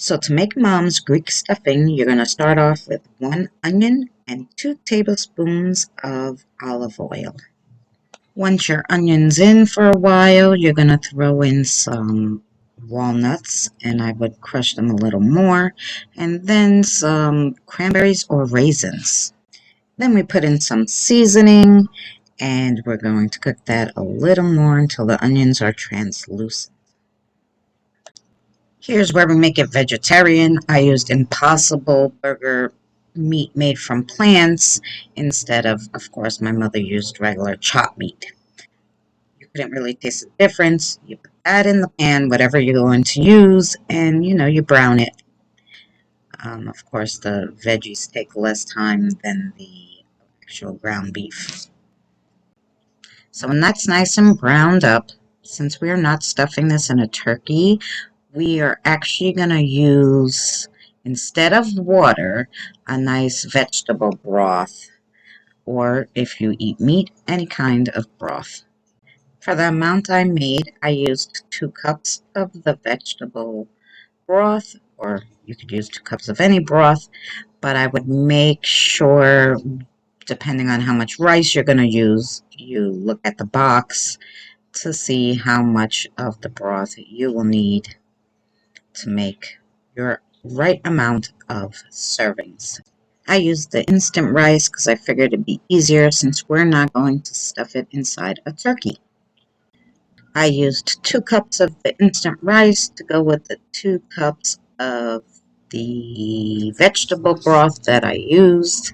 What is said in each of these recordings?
So to make mom's Greek stuffing, you're going to start off with 1 onion and 2 tablespoons of olive oil. Once your onion's in for a while, you're going to throw in some walnuts, and I would crush them a little more, and then some cranberries or raisins. Then we put in some seasoning, and we're going to cook that a little more until the onions are translucent. Here's where we make it vegetarian. I used Impossible Burger meat made from plants instead of course, my mother used regular chopped meat. You couldn't really taste the difference. You put that in the pan, whatever you're going to use, and you brown it. Of course, the veggies take less time than the actual ground beef. So when that's nice and browned up, since we are not stuffing this in a turkey, we are actually going to use, instead of water, a nice vegetable broth, or if you eat meat, any kind of broth. For the amount I made, I used 2 cups of the vegetable broth, or you could use 2 cups of any broth, but I would make sure, depending on how much rice you're going to use, you look at the box to see how much of the broth you will need to make your right amount of servings. I used the instant rice because I figured it'd be easier since we're not going to stuff it inside a turkey. I used 2 cups of the instant rice to go with the 2 cups of the vegetable broth that I used,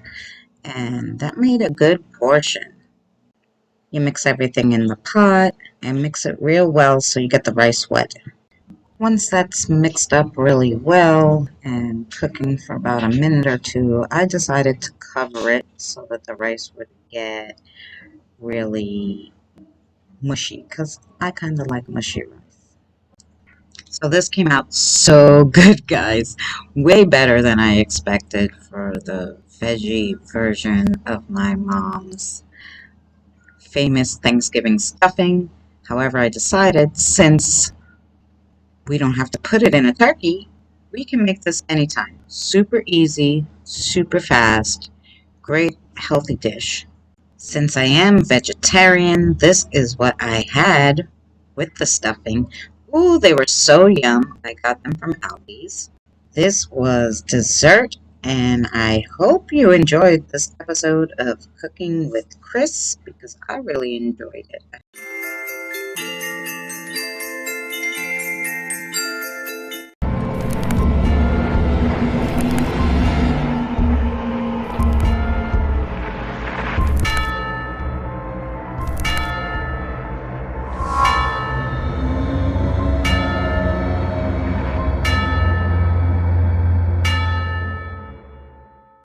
and that made a good portion. You mix everything in the pot and mix it real well so you get the rice wet. Once that's mixed up really well and cooking for about a minute or two, I decided to cover it so that the rice would get really mushy, because I kind of like mushy rice. So this came out so good, guys. Way better than I expected for the veggie version of my mom's famous Thanksgiving stuffing. However, I decided since we don't have to put it in a turkey, we can make this anytime. Super easy, super fast, great healthy dish. Since I am vegetarian, this is what I had with the stuffing. Ooh, they were so yum. I got them from Aldi's. This was dessert, and I hope you enjoyed this episode of Cooking with Chris, because I really enjoyed it.